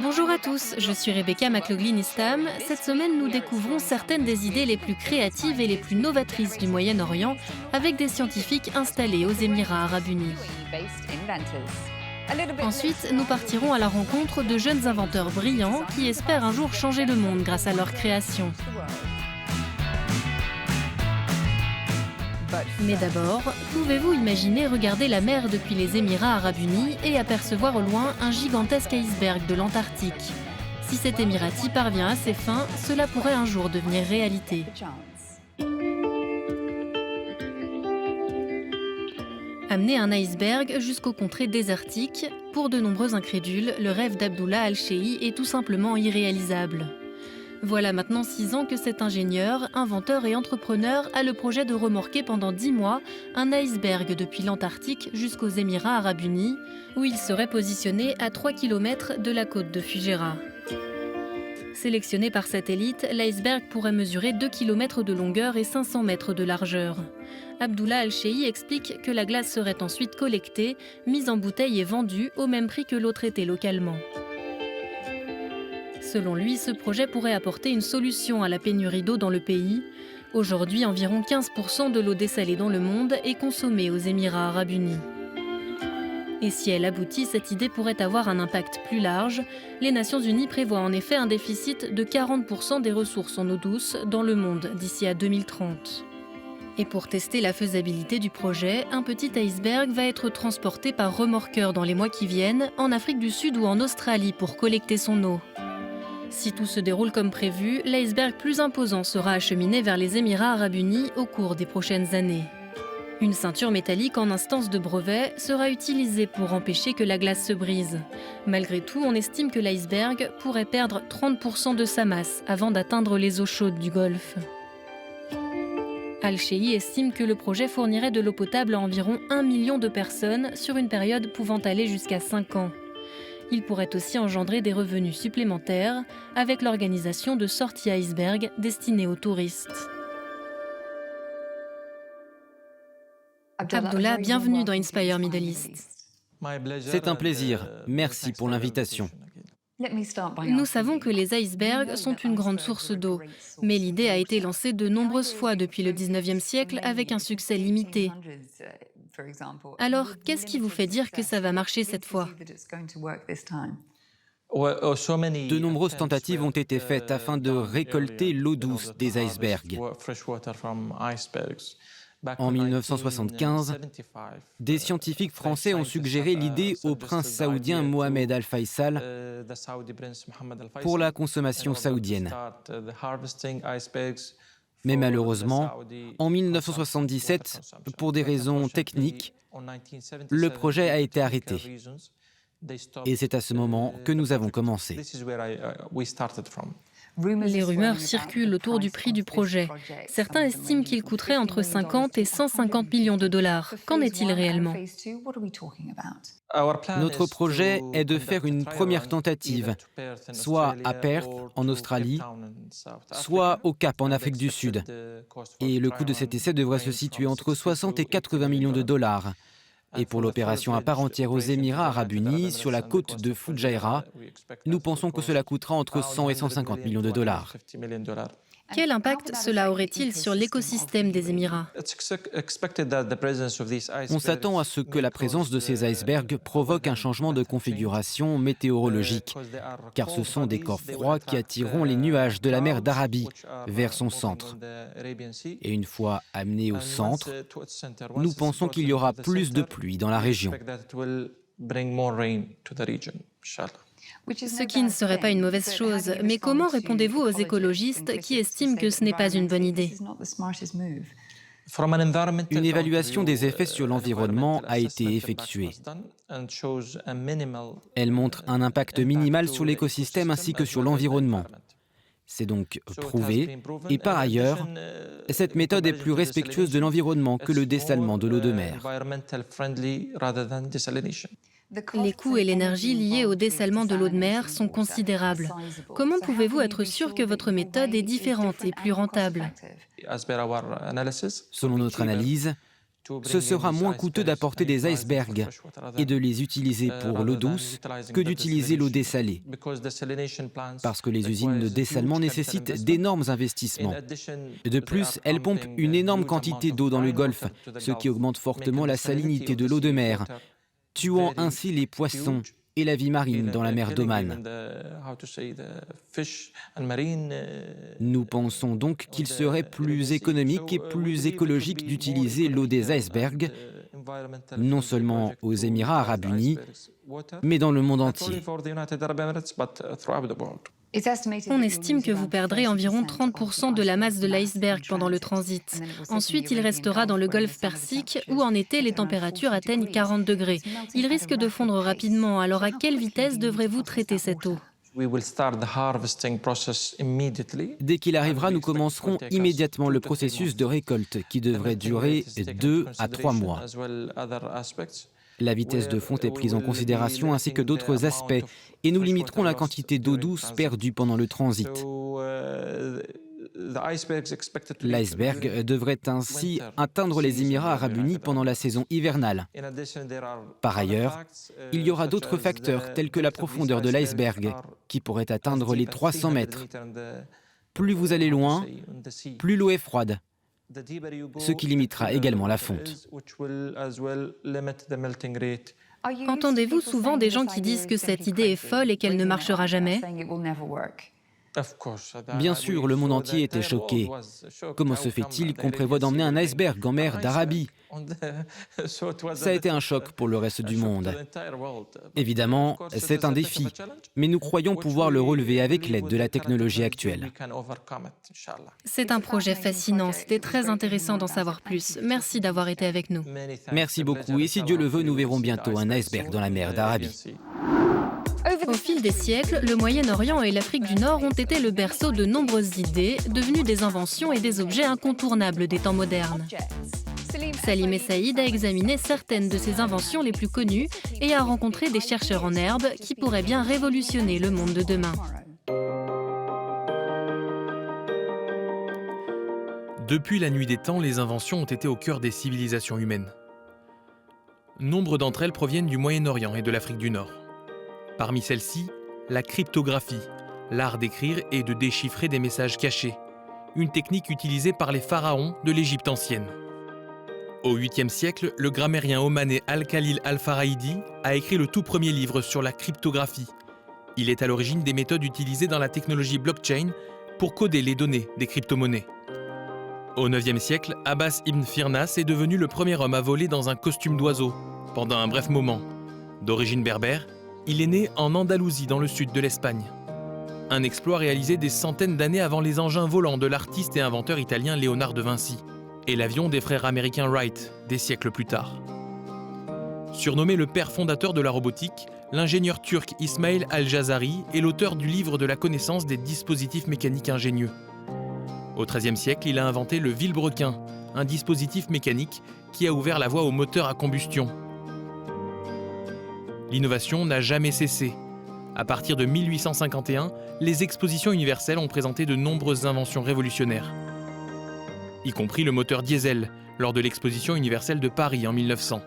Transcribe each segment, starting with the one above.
Bonjour à tous, je suis Rebecca McLaughlin-Istam. Cette semaine, nous découvrons certaines des idées les plus créatives et les plus novatrices du Moyen-Orient avec des scientifiques installés aux Émirats arabes unis. Ensuite, nous partirons à la rencontre de jeunes inventeurs brillants qui espèrent un jour changer le monde grâce à leur création. Mais d'abord, pouvez-vous imaginer regarder la mer depuis les Émirats arabes unis et apercevoir au loin un gigantesque iceberg de l'Antarctique? Si cet émirati parvient à ses fins, cela pourrait un jour devenir réalité. Amener un iceberg jusqu'aux contrées désertiques, pour de nombreux incrédules, le rêve d'Abdullah Al-Shei est tout simplement irréalisable. Voilà maintenant 6 ans que cet ingénieur, inventeur et entrepreneur a le projet de remorquer pendant 10 mois un iceberg depuis l'Antarctique jusqu'aux Émirats arabes unis, où il serait positionné à 3 km de la côte de Fujairah. Sélectionné par satellite, l'iceberg pourrait mesurer 2 km de longueur et 500 mètres de largeur. Abdullah Al-Shei explique que la glace serait ensuite collectée, mise en bouteille et vendue au même prix que l'eau traitée localement. Selon lui, ce projet pourrait apporter une solution à la pénurie d'eau dans le pays. Aujourd'hui, environ 15% de l'eau dessalée dans le monde est consommée aux Émirats arabes unis. Et si elle aboutit, cette idée pourrait avoir un impact plus large. Les Nations unies prévoient en effet un déficit de 40% des ressources en eau douce dans le monde d'ici à 2030. Et pour tester la faisabilité du projet, un petit iceberg va être transporté par remorqueur dans les mois qui viennent, en Afrique du Sud ou en Australie pour collecter son eau. Si tout se déroule comme prévu, l'iceberg plus imposant sera acheminé vers les Émirats arabes unis au cours des prochaines années. Une ceinture métallique en instance de brevet sera utilisée pour empêcher que la glace se brise. Malgré tout, on estime que l'iceberg pourrait perdre 30% de sa masse avant d'atteindre les eaux chaudes du Golfe. Al-Shei estime que le projet fournirait de l'eau potable à environ 1 million de personnes sur une période pouvant aller jusqu'à 5 ans. Il pourrait aussi engendrer des revenus supplémentaires avec l'organisation de sorties à iceberg destinées aux touristes. Abdullah, bienvenue dans Inspire Middle East. C'est un plaisir. Merci pour l'invitation. Nous savons que les icebergs sont une grande source d'eau, mais l'idée a été lancée de nombreuses fois depuis le 19e siècle avec un succès limité. Alors, qu'est-ce qui vous fait dire que ça va marcher cette fois ? De nombreuses tentatives ont été faites afin de récolter l'eau douce des icebergs. En 1975, des scientifiques français ont suggéré l'idée au prince saoudien Mohammed Al-Faisal pour la consommation saoudienne. Mais malheureusement, en 1977, pour des raisons techniques, le projet a été arrêté. Et c'est à ce moment que nous avons commencé. Les rumeurs circulent autour du prix du projet. Certains estiment qu'il coûterait entre 50 et 150 millions de dollars. Qu'en est-il réellement ? Notre projet est de faire une première tentative, soit à Perth, en Australie, soit au Cap, en Afrique du Sud. Et le coût de cet essai devrait se situer entre 60 et 80 millions de dollars. Et pour l'opération à part entière aux Émirats arabes unis, sur la côte de Fujairah, nous pensons que cela coûtera entre 100 et 150 millions de dollars. Quel impact cela aurait-il sur l'écosystème des Émirats ? On s'attend à ce que la présence de ces icebergs provoque un changement de configuration météorologique, car ce sont des corps froids qui attireront les nuages de la mer d'Arabie vers son centre. Et une fois amenés au centre, nous pensons qu'il y aura plus de pluie dans la région. Ce qui ne serait pas une mauvaise chose, mais comment répondez-vous aux écologistes qui estiment que ce n'est pas une bonne idée ? Une évaluation des effets sur l'environnement a été effectuée. Elle montre un impact minimal sur l'écosystème ainsi que sur l'environnement. C'est donc prouvé. Et par ailleurs, cette méthode est plus respectueuse de l'environnement que le dessalement de l'eau de mer. Les coûts et l'énergie liés au dessalement de l'eau de mer sont considérables. Comment pouvez-vous être sûr que votre méthode est différente et plus rentable ? Selon notre analyse, ce sera moins coûteux d'apporter des icebergs et de les utiliser pour l'eau douce que d'utiliser l'eau dessalée, parce que les usines de dessalement nécessitent d'énormes investissements. De plus, elles pompent une énorme quantité d'eau dans le Golfe, ce qui augmente fortement la salinité de l'eau de mer, tuant ainsi les poissons et la vie marine dans la mer d'Oman. Nous pensons donc qu'il serait plus économique et plus écologique d'utiliser l'eau des icebergs, non seulement aux Émirats arabes unis, mais dans le monde entier. On estime que vous perdrez environ 30% de la masse de l'iceberg pendant le transit. Ensuite, il restera dans le golfe Persique où en été les températures atteignent 40 degrés. Il risque de fondre rapidement, alors à quelle vitesse devrez-vous traiter cette eau ? Dès qu'il arrivera, nous commencerons immédiatement le processus de récolte qui devrait durer 2 à 3 mois. La vitesse de fonte est prise en considération ainsi que d'autres aspects et nous limiterons la quantité d'eau douce perdue pendant le transit. L'iceberg devrait ainsi atteindre les Émirats arabes unis pendant la saison hivernale. Par ailleurs, il y aura d'autres facteurs tels que la profondeur de l'iceberg qui pourrait atteindre les 300 mètres. Plus vous allez loin, plus l'eau est froide, ce qui limitera également la fonte. Entendez-vous souvent des gens qui disent que cette idée est folle et qu'elle ne marchera jamais ? Bien sûr, le monde entier était choqué. Comment se fait-il qu'on prévoit d'emmener un iceberg en mer d'Arabie ? Ça a été un choc pour le reste du monde. Évidemment, c'est un défi, mais nous croyons pouvoir le relever avec l'aide de la technologie actuelle. C'est un projet fascinant, c'était très intéressant d'en savoir plus. Merci d'avoir été avec nous. Merci beaucoup, et si Dieu le veut, nous verrons bientôt un iceberg dans la mer d'Arabie. Au fil des siècles, le Moyen-Orient et l'Afrique du Nord ont été le berceau de nombreuses idées, devenues des inventions et des objets incontournables des temps modernes. Salim Essaïd a examiné certaines de ces inventions les plus connues et a rencontré des chercheurs en herbe qui pourraient bien révolutionner le monde de demain. Depuis la nuit des temps, les inventions ont été au cœur des civilisations humaines. Nombre d'entre elles proviennent du Moyen-Orient et de l'Afrique du Nord. Parmi celles-ci, la cryptographie, l'art d'écrire et de déchiffrer des messages cachés, une technique utilisée par les pharaons de l'Égypte ancienne. Au 8e siècle, le grammairien omanais Al-Khalil Al-Farahidi a écrit le tout premier livre sur la cryptographie. Il est à l'origine des méthodes utilisées dans la technologie blockchain pour coder les données des crypto-monnaies. Au 9e siècle, Abbas ibn Firnas est devenu le premier homme à voler dans un costume d'oiseau, pendant un bref moment. D'origine berbère, il est né en Andalousie, dans le sud de l'Espagne. Un exploit réalisé des centaines d'années avant les engins volants de l'artiste et inventeur italien Léonard de Vinci, et l'avion des frères américains Wright, des siècles plus tard. Surnommé le père fondateur de la robotique, l'ingénieur turc Ismail Al-Jazari est l'auteur du livre de la connaissance des dispositifs mécaniques ingénieux. Au XIIIe siècle, il a inventé le vilebrequin, un dispositif mécanique qui a ouvert la voie au moteur à combustion. L'innovation n'a jamais cessé. À partir de 1851, les expositions universelles ont présenté de nombreuses inventions révolutionnaires, y compris le moteur diesel lors de l'exposition universelle de Paris en 1900,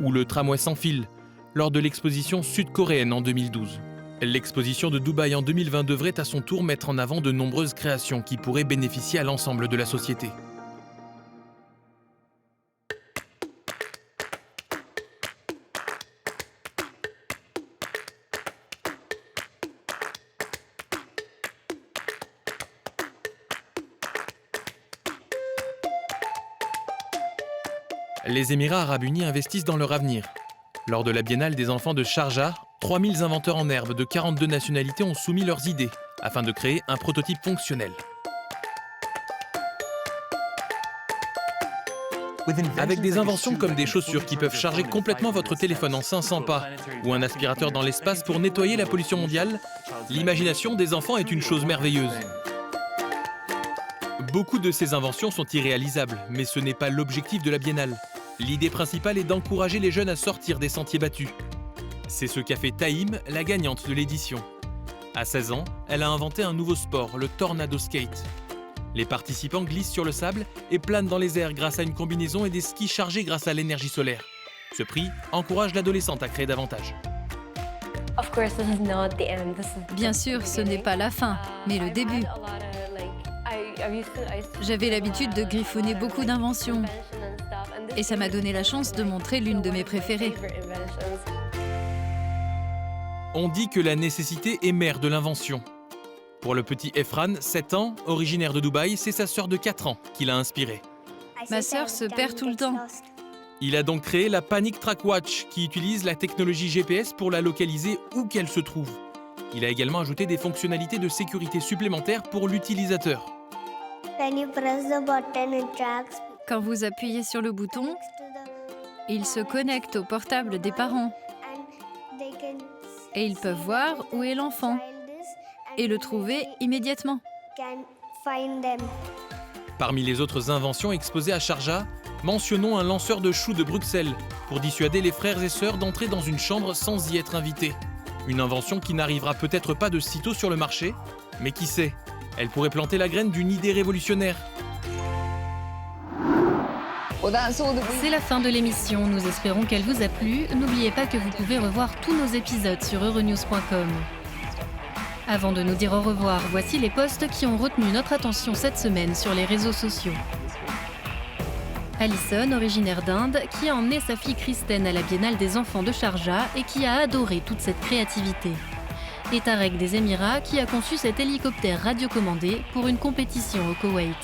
ou le tramway sans fil lors de l'exposition sud-coréenne en 2012. L'exposition de Dubaï en 2020 devrait à son tour mettre en avant de nombreuses créations qui pourraient bénéficier à l'ensemble de la société. Les Émirats arabes unis investissent dans leur avenir. Lors de la Biennale des enfants de Sharjah, 3000 inventeurs en herbe de 42 nationalités ont soumis leurs idées afin de créer un prototype fonctionnel. Avec des inventions comme des chaussures qui peuvent charger complètement votre téléphone en 500 pas ou un aspirateur dans l'espace pour nettoyer la pollution mondiale, l'imagination des enfants est une chose merveilleuse. Beaucoup de ces inventions sont irréalisables, mais ce n'est pas l'objectif de la Biennale. L'idée principale est d'encourager les jeunes à sortir des sentiers battus. C'est ce qu'a fait Taïm, la gagnante de l'édition. À 16 ans, elle a inventé un nouveau sport, le tornado skate. Les participants glissent sur le sable et planent dans les airs grâce à une combinaison et des skis chargés grâce à l'énergie solaire. Ce prix encourage l'adolescente à créer davantage. Bien sûr, ce n'est pas la fin, mais le début. J'avais l'habitude de griffonner beaucoup d'inventions et ça m'a donné la chance de montrer l'une de mes préférées. On dit que la nécessité est mère de l'invention. Pour le petit Efran, 7 ans, originaire de Dubaï, c'est sa sœur de 4 ans qui l'a inspiré. Ma sœur se perd tout le temps. Il a donc créé la Panic Track Watch qui utilise la technologie GPS pour la localiser où qu'elle se trouve. Il a également ajouté des fonctionnalités de sécurité supplémentaires pour l'utilisateur. Quand vous appuyez sur le bouton, il se connecte au portable des parents et ils peuvent voir où est l'enfant et le trouver immédiatement. Parmi les autres inventions exposées à Sharjah, mentionnons un lanceur de choux de Bruxelles pour dissuader les frères et sœurs d'entrer dans une chambre sans y être invités. Une invention qui n'arrivera peut-être pas de sitôt sur le marché, mais qui sait, elle pourrait planter la graine d'une idée révolutionnaire. C'est la fin de l'émission, nous espérons qu'elle vous a plu. N'oubliez pas que vous pouvez revoir tous nos épisodes sur euronews.com. Avant de nous dire au revoir, voici les posts qui ont retenu notre attention cette semaine sur les réseaux sociaux. Alison, originaire d'Inde, qui a emmené sa fille Kristen à la Biennale des enfants de Sharjah et qui a adoré toute cette créativité. Et Tarek des Émirats, qui a conçu cet hélicoptère radiocommandé pour une compétition au Koweït.